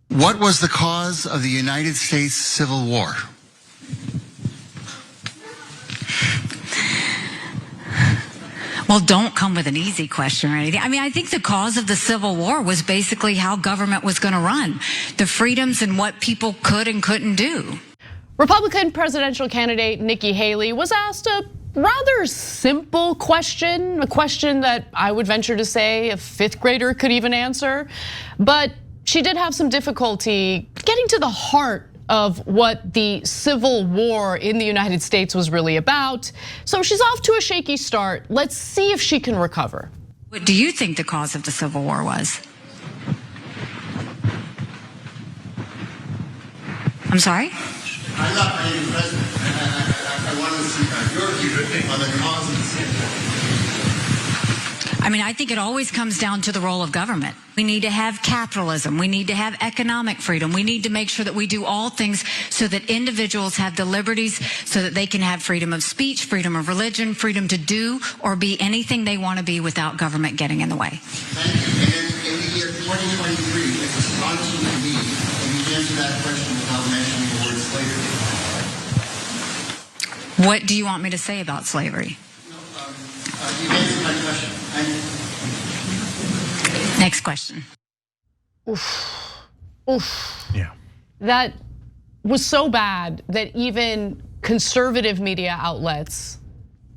What was the cause of the United States Civil War? Well, don't come with an easy question or anything. I mean, I think the cause of the Civil War was basically how government was going to run, the freedoms and what people could and couldn't do. Republican presidential candidate Nikki Haley was asked a rather simple question, a question that I would venture to say a fifth grader could even answer. But she did have some difficulty getting to the heart of what the Civil War in the United States was really about. So she's off to a shaky start. Let's see if she can recover. What do you think the cause of the Civil War was? I'm sorry? I'm not being president. I want to see your view on the cause of the Civil War. I mean, I think it always comes down to the role of government. We need to have capitalism. We need to have economic freedom. We need to make sure that we do all things so that individuals have the liberties so that they can have freedom of speech, freedom of religion, freedom to do or be anything they want to be without government getting in the way. Thank you. And in the year 2023, it's astonishing to me that you answer that question without mentioning the word slavery. What do you want me to say about slavery? You answered my question. Next question. Oof. Yeah. That was so bad that even conservative media outlets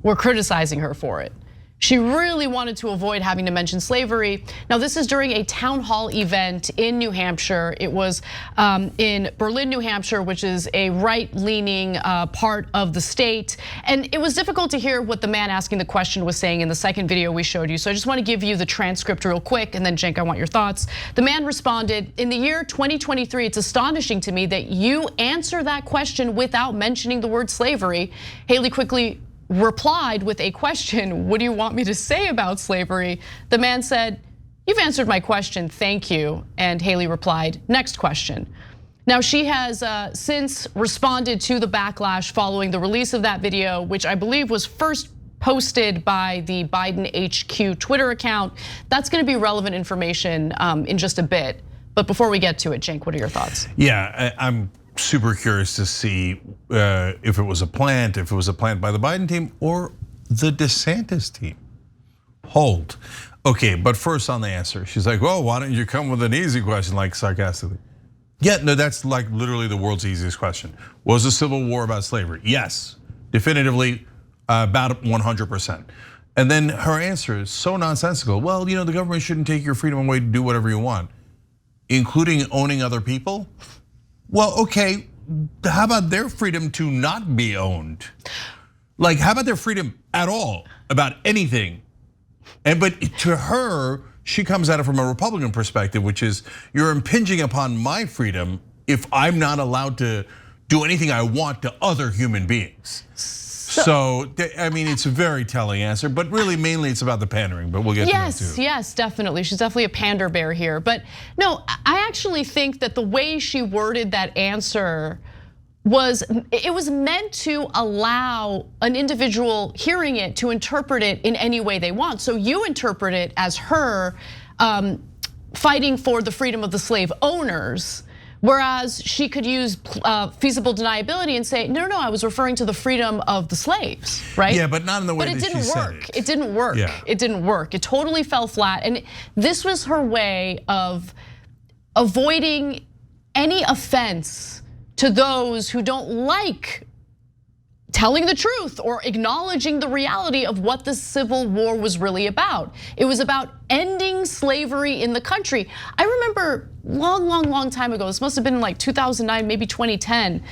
were criticizing her for it. She really wanted to avoid having to mention slavery. Now, this is during a town hall event in New Hampshire. It was in Berlin, New Hampshire, which is a right-leaning part of the state. And it was difficult to hear what the man asking the question was saying in the second video we showed you. So I just want to give you the transcript real quick, and then Cenk, I want your thoughts. The man responded, "In the year 2023, it's astonishing to me that you answer that question without mentioning the word slavery." Haley quickly replied with a question, "What do you want me to say about slavery?" The man said, "You've answered my question, thank you." And Haley replied, "Next question." Now she has since responded to the backlash following the release of that video, which I believe was first posted by the Biden HQ Twitter account. That's gonna be relevant information in just a bit. But before we get to it, Cenk, what are your thoughts? Yeah, I'm super curious to see if it was a plant, by the Biden team or the DeSantis team. Hold. Okay, but first on the answer. She's like, "Well, why don't you come with an easy question," like sarcastically. Yeah, no, that's like literally the world's easiest question. Was the Civil War about slavery? Yes, definitively about 100%. And then her answer is so nonsensical. Well, the government shouldn't take your freedom away to do whatever you want, including owning other people. Well, okay, how about their freedom to not be owned? Like, how about their freedom at all about anything? But to her, she comes at it from a Republican perspective, which is you're impinging upon my freedom if I'm not allowed to do anything I want to other human beings. So, I mean, it's a very telling answer, but really mainly it's about the pandering, but we'll get to that too. Yes, definitely. She's definitely a pander bear here. But no, I actually think that the way she worded that answer was meant to allow an individual hearing it to interpret it in any way they want. So you interpret it as her fighting for the freedom of the slave owners, whereas she could use feasible deniability and say, no, I was referring to the freedom of the slaves, right? Yeah, but not in the way that she said it. But it didn't work. It didn't work. Yeah. It didn't work. It totally fell flat. And this was her way of avoiding any offense to those who don't like telling the truth or acknowledging the reality of what the Civil War was really about. It was about ending slavery in the country. I remember long time ago, this must have been like 2009, maybe 2010,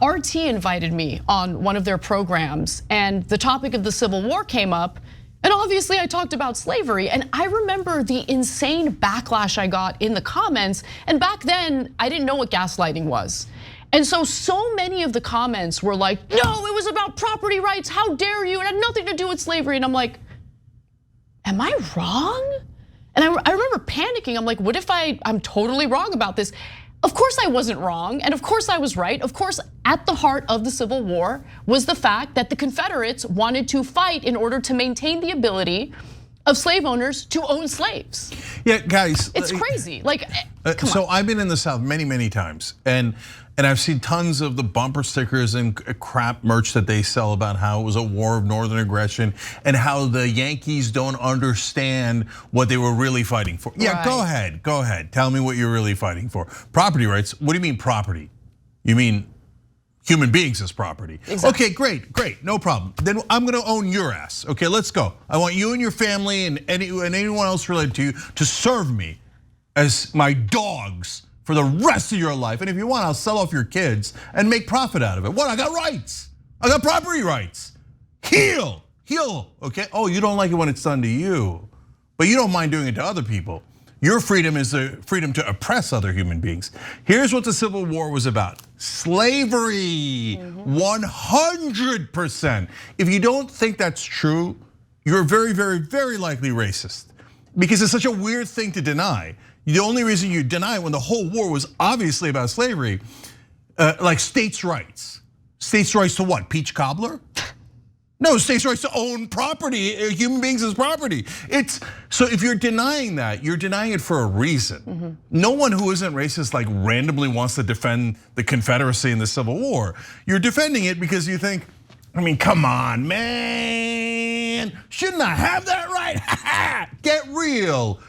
RT invited me on one of their programs and the topic of the Civil War came up. And obviously I talked about slavery, and I remember the insane backlash I got in the comments. And back then, I didn't know what gaslighting was. And so many of the comments were like, no, it was about property rights, how dare you, it had nothing to do with slavery. And I'm like, am I wrong? And I remember panicking, I'm like, what if I'm totally wrong about this? Of course I wasn't wrong, and of course I was right. Of course, at the heart of the Civil War was the fact that the Confederates wanted to fight in order to maintain the ability of slave owners to own slaves. Yeah, guys. It's crazy. Like, so I've been in the South many times, and I've seen tons of the bumper stickers and crap merch that they sell about how it was a war of northern aggression and how the Yankees don't understand what they were really fighting for. Yeah, right. Go ahead. Tell me what you're really fighting for. Property rights. What do you mean property? You mean human beings as property? Exactly. Okay, great, no problem. Then I'm gonna own your ass. Okay, let's go. I want you and your family and anyone else related to you to serve me as my dogs for the rest of your life. And if you want, I'll sell off your kids and make profit out of it. What? I got rights. I got property rights. Heal, okay? Oh, you don't like it when it's done to you, but you don't mind doing it to other people. Your freedom is the freedom to oppress other human beings. Here's what the Civil War was about. Slavery, 100%. If you don't think that's true, you're very likely racist, because it's such a weird thing to deny. The only reason you deny it when the whole war was obviously about slavery, like states' rights. States' rights to what, peach cobbler? No, states' rights to own property, human beings as property. So if you're denying that, you're denying it for a reason. No one who isn't racist like randomly wants to defend the Confederacy in the Civil War. You're defending it because you think, I mean, come on, man. Shouldn't I have that right? Get real.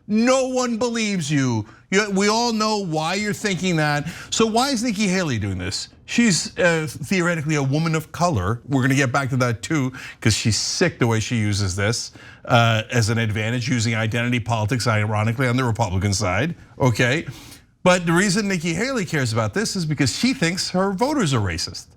No one believes you. We all know why you're thinking that. So why is Nikki Haley doing this? She's theoretically a woman of color. We're gonna get back to that too, because she's sick the way she uses this as an advantage, using identity politics, ironically, on the Republican side, okay? But the reason Nikki Haley cares about this is because she thinks her voters are racist.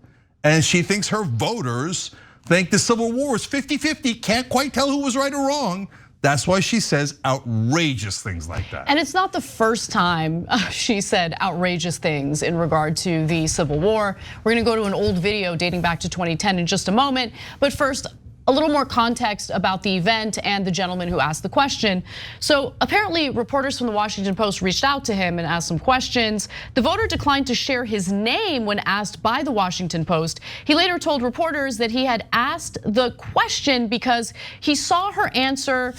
And she thinks her voters think the Civil War was 50-50, can't quite tell who was right or wrong. That's why she says outrageous things like that. And it's not the first time she said outrageous things in regard to the Civil War. We're gonna go to an old video dating back to 2010 in just a moment. But first, a little more context about the event and the gentleman who asked the question. So apparently reporters from the Washington Post reached out to him and asked some questions. The voter declined to share his name when asked by the Washington Post. He later told reporters that he had asked the question because he saw her answer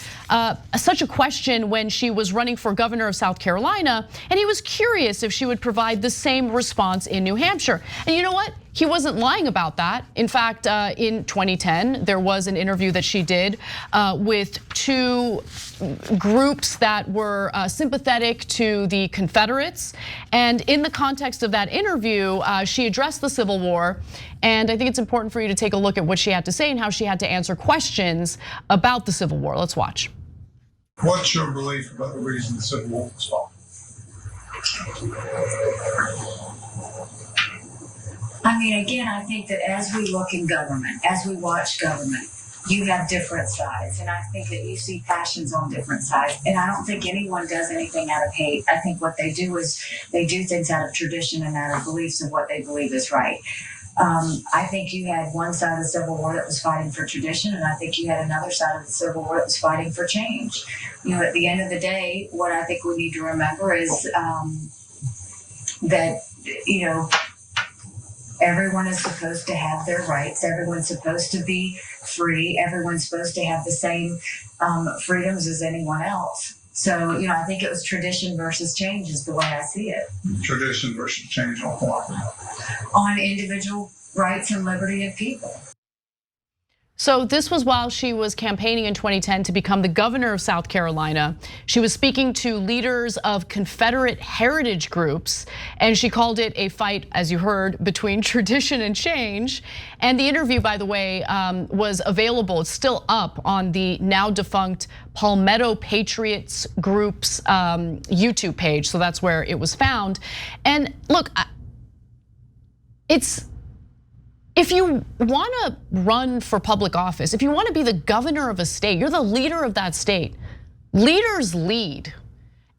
such a question when she was running for governor of South Carolina, and he was curious if she would provide the same response in New Hampshire. And you know what? He wasn't lying about that. In fact, in 2010, there was an interview that she did with two groups that were sympathetic to the Confederates. And in the context of that interview, she addressed the Civil War. And I think it's important for you to take a look at what she had to say and how she had to answer questions about the Civil War. Let's watch. What's your belief about the reason the Civil War was fought? I mean, again, I think that as we look in government, as we watch government, you have different sides. And I think that you see passions on different sides. And I don't think anyone does anything out of hate. I think what they do is they do things out of tradition and out of beliefs of what they believe is right. I think you had one side of the Civil War that was fighting for tradition, and I think you had another side of the Civil War that was fighting for change. You know, at the end of the day, what I think we need to remember is that, you know, everyone is supposed to have their rights. Everyone's supposed to be free. Everyone's supposed to have the same freedoms as anyone else. So, you know, I think it was tradition versus change is the way I see it. Tradition versus change on what? On individual rights and liberty of people. So this was while she was campaigning in 2010 to become the governor of South Carolina. She was speaking to leaders of Confederate heritage groups, and she called it a fight, as you heard, between tradition and change. And the interview, by the way, was available. It's still up on the now defunct Palmetto Patriots Group's YouTube page. So that's where it was found. And look, if you want to run for public office, if you want to be the governor of a state, you're the leader of that state. Leaders lead.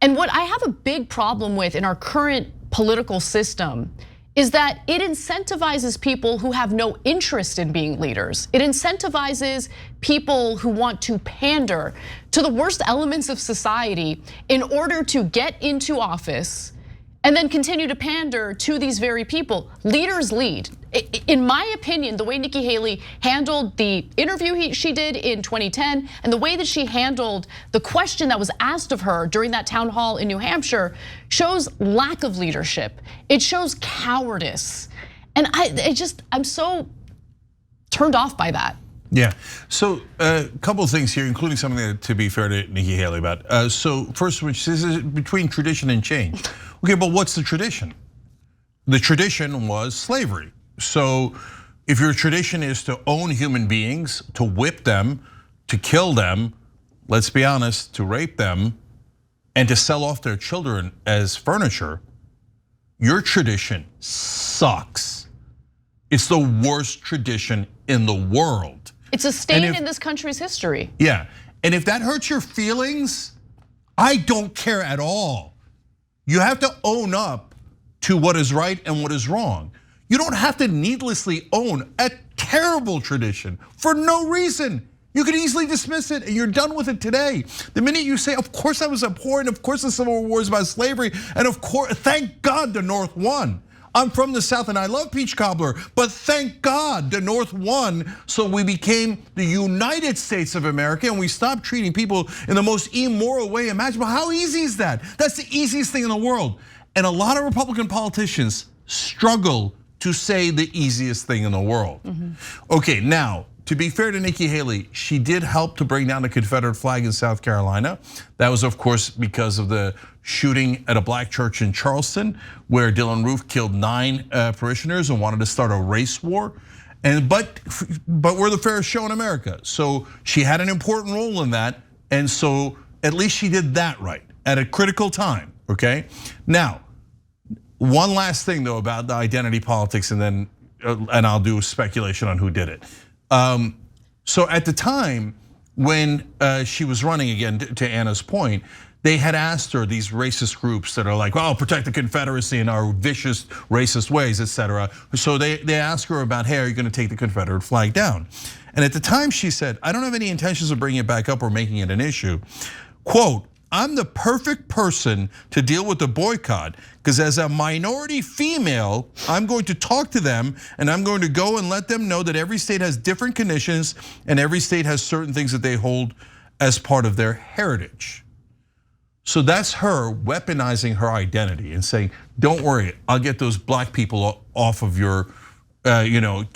And what I have a big problem with in our current political system is that it incentivizes people who have no interest in being leaders. It incentivizes people who want to pander to the worst elements of society in order to get into office and then continue to pander to these very people. Leaders lead. In my opinion, the way Nikki Haley handled the interview she did in 2010 and the way that she handled the question that was asked of her during that town hall in New Hampshire shows lack of leadership. It shows cowardice. And I'm so turned off by that. Yeah, so a couple of things here, including something that, to be fair to Nikki Haley about. So first, which is between tradition and change. Okay, but what's the tradition? The tradition was slavery. So if your tradition is to own human beings, to whip them, to kill them, let's be honest, to rape them, and to sell off their children as furniture, your tradition sucks. It's the worst tradition in the world. It's a stain in this country's history. Yeah, and if that hurts your feelings, I don't care at all. You have to own up to what is right and what is wrong. You don't have to needlessly own a terrible tradition for no reason. You could easily dismiss it and you're done with it today. The minute you say, of course I was abhorrent, of course the Civil War is about slavery, and of course, thank God the North won. I'm from the South and I love peach cobbler, but thank God the North won, so we became the United States of America and we stopped treating people in the most immoral way imaginable. How easy is that? That's the easiest thing in the world. And a lot of Republican politicians struggle to say the easiest thing in the world. Okay, now, to be fair to Nikki Haley, she did help to bring down the Confederate flag in South Carolina. That was, of course, because of the shooting at a black church in Charleston, where Dylann Roof killed 9 parishioners and wanted to start a race war. But we're the fairest show in America. So she had an important role in that, and so at least she did that right at a critical time, okay? Now, one last thing though about the identity politics, and I'll do speculation on who did it. So at the time when she was running, again, to Anna's point, they had asked her, these racist groups that are like, well, protect the Confederacy in our vicious racist ways, etc. So they asked her about, hey, are you gonna take the Confederate flag down? And at the time she said, I don't have any intentions of bringing it back up or making it an issue. Quote, I'm the perfect person to deal with the boycott because as a minority female, I'm going to talk to them and I'm going to go and let them know that every state has different conditions and every state has certain things that they hold as part of their heritage. So that's her weaponizing her identity and saying, don't worry, I'll get those black people off of your, you don't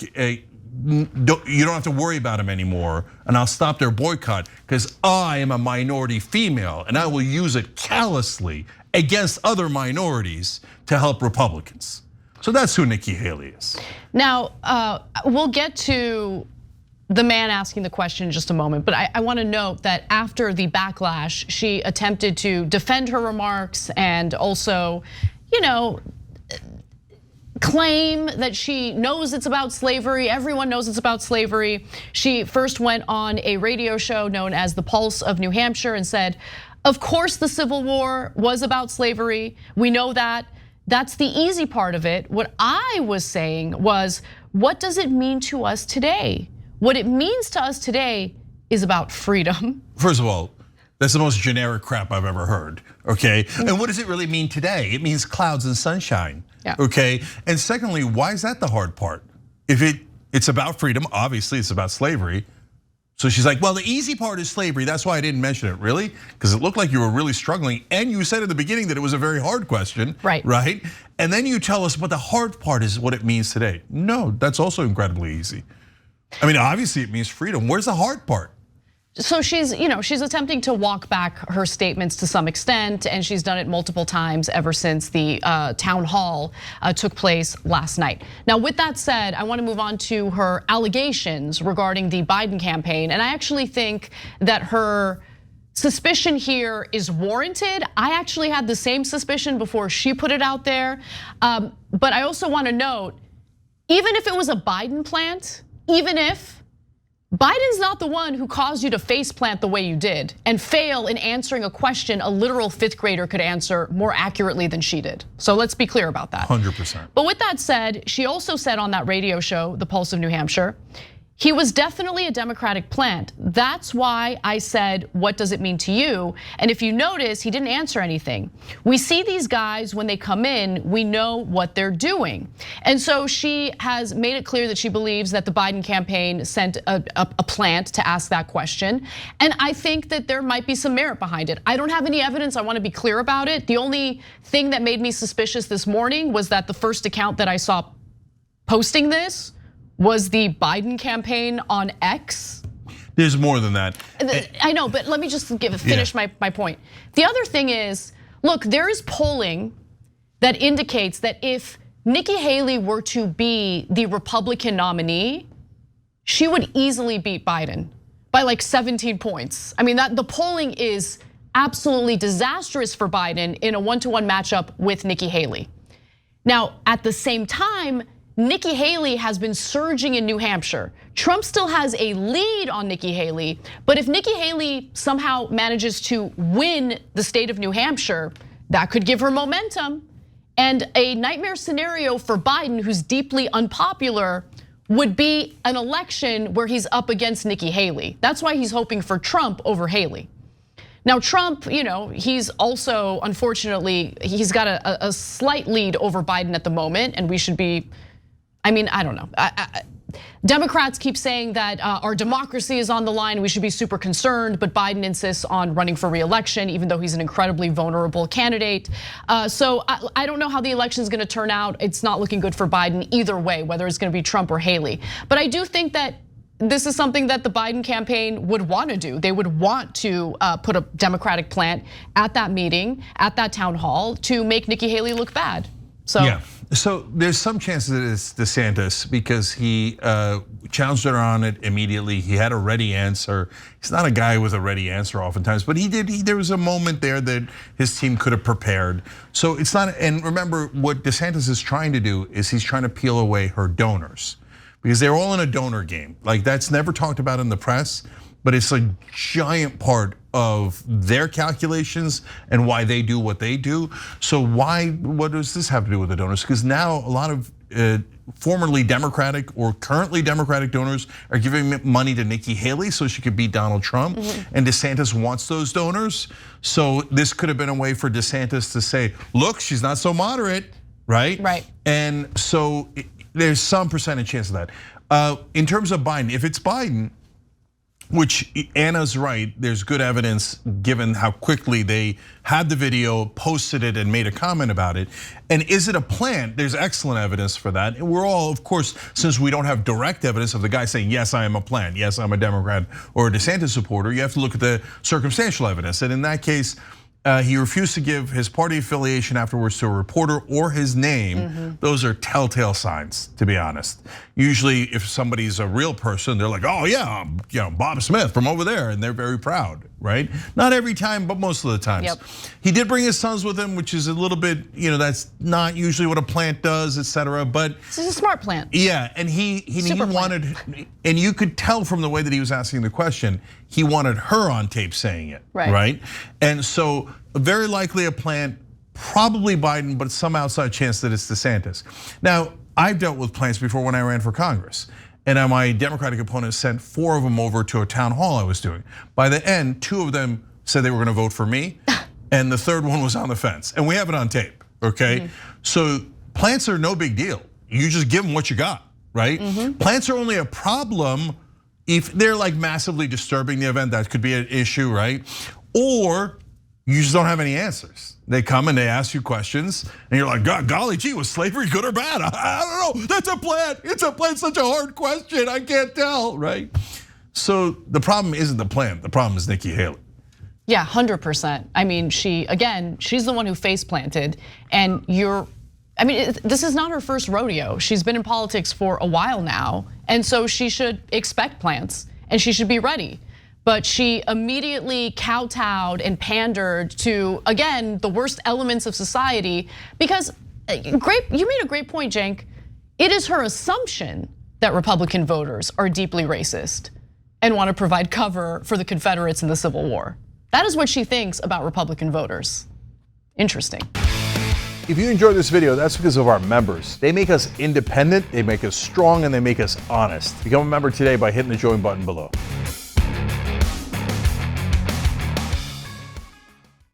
have to worry about them anymore, and I'll stop their boycott because I am a minority female and I will use it callously against other minorities to help Republicans. So that's who Nikki Haley is. Now, we'll get to the man asking the question in just a moment, but I want to note that after the backlash, she attempted to defend her remarks and also, claim that she knows it's about slavery. Everyone knows it's about slavery. She first went on a radio show known as The Pulse of New Hampshire and said, of course the Civil War was about slavery. We know that. That's the easy part of it. What I was saying was, what does it mean to us today? What it means to us today is about freedom. First of all, that's the most generic crap I've ever heard, okay? And what does it really mean today? It means clouds and sunshine, okay? And secondly, why is that the hard part? If it's about freedom, obviously it's about slavery. So she's like, well, the easy part is slavery. That's why I didn't mention it, really? Because it looked like you were really struggling. And you said at the beginning that it was a very hard question, right? And then you tell us, but the hard part is what it means today. No, that's also incredibly easy. I mean, obviously it means freedom. Where's the hard part? So she's attempting to walk back her statements to some extent, and she's done it multiple times ever since the town hall took place last night. Now, with that said, I want to move on to her allegations regarding the Biden campaign, and I actually think that her suspicion here is warranted. I actually had the same suspicion before she put it out there, but I also want to note, even if it was a Biden plant, even if Biden's not the one who caused you to faceplant the way you did and fail in answering a question a literal 5th grader could answer more accurately than she did. So let's be clear about that. 100%. But with that said, she also said on that radio show, The Pulse of New Hampshire, he was definitely a Democratic plant. That's why I said, what does it mean to you? And if you notice, he didn't answer anything. We see these guys when they come in, we know what they're doing. And so she has made it clear that she believes that the Biden campaign sent a plant to ask that question. And I think that there might be some merit behind it. I don't have any evidence, I wanna be clear about it. The only thing that made me suspicious this morning was that the first account that I saw posting this was the Biden campaign on X. There's more than that. I know, but let me just finish my point. The other thing is, look, there is polling that indicates that if Nikki Haley were to be the Republican nominee, she would easily beat Biden by like 17 points. I mean, the polling is absolutely disastrous for Biden in a 1-to-1 matchup with Nikki Haley. Now, at the same time, Nikki Haley has been surging in New Hampshire. Trump still has a lead on Nikki Haley, but if Nikki Haley somehow manages to win the state of New Hampshire, that could give her momentum. And a nightmare scenario for Biden, who's deeply unpopular, would be an election where he's up against Nikki Haley. That's why he's hoping for Trump over Haley. Now Trump, he's also, unfortunately, he's got a slight lead over Biden at the moment, and we should be, I don't know. Democrats keep saying that our democracy is on the line, we should be super concerned, but Biden insists on running for re-election, even though he's an incredibly vulnerable candidate. So I don't know how the election is gonna turn out. It's not looking good for Biden either way, whether it's gonna be Trump or Haley. But I do think that this is something that the Biden campaign would want to do. They would want to put a Democratic plant at that meeting, at that town hall, to make Nikki Haley look bad. So yeah. So there's some chances that it's DeSantis because he challenged her on it immediately. He had a ready answer. He's not a guy with a ready answer oftentimes, but there was a moment there that his team could have prepared. So it's not, and remember what DeSantis is trying to do is he's trying to peel away her donors because they're all in a donor game. Like that's never talked about in the press, but it's a giant part of their calculations and why they do what they do. So what does this have to do with the donors? Because now a lot of formerly Democratic or currently Democratic donors are giving money to Nikki Haley so she could beat Donald Trump. And DeSantis wants those donors. So this could have been a way for DeSantis to say, look, she's not so moderate, right? Right. And so there's some percentage chance of that. In terms of Biden, if it's Biden, which Anna's right, there's good evidence given how quickly they had the video, posted it, and made a comment about it. And is it a plant? There's excellent evidence for that. And we're all, of course, since we don't have direct evidence of the guy saying, yes, I am a plant, yes, I'm a Democrat or a DeSantis supporter, you have to look at the circumstantial evidence. And in that case, he refused to give his party affiliation afterwards to a reporter or his name. Those are telltale signs, to be honest. Usually if somebody's a real person, they're like, oh yeah, Bob Smith from over there, and they're very proud, right? Not every time, but most of the times. Yep. He did bring his sons with him, which is a little bit, that's not usually what a plant does, etc. But this is a smart plant. Yeah, and he wanted, and you could tell from the way that he was asking the question, he wanted her on tape saying it, right? And so very likely a plant, probably Biden, but some outside chance that it's DeSantis. Now, I've dealt with plants before when I ran for Congress. And my Democratic opponent sent 4 of them over to a town hall I was doing. By the end, 2 of them said they were gonna vote for me, and the 3rd one was on the fence. And we have it on tape, okay? So plants are no big deal. You just give them what you got, right? Plants are only a problem if they're like massively disturbing the event, that could be an issue, right? Or you just don't have any answers. They come and they ask you questions, and you're like, God, golly gee, was slavery good or bad? I don't know, that's a plant. It's a plant, such a hard question, I can't tell, right? So the problem isn't the plant, the problem is Nikki Haley. Yeah, 100%. I mean, she's the one who face planted, and this is not her first rodeo. She's been in politics for a while now, and so she should expect plants, and she should be ready. But she immediately kowtowed and pandered to, again, the worst elements of society, because you made a great point, Cenk. It is her assumption that Republican voters are deeply racist and want to provide cover for the Confederates in the Civil War. That is what she thinks about Republican voters. Interesting. If you enjoyed this video, that's because of our members. They make us independent, they make us strong, and they make us honest. Become a member today by hitting the join button below.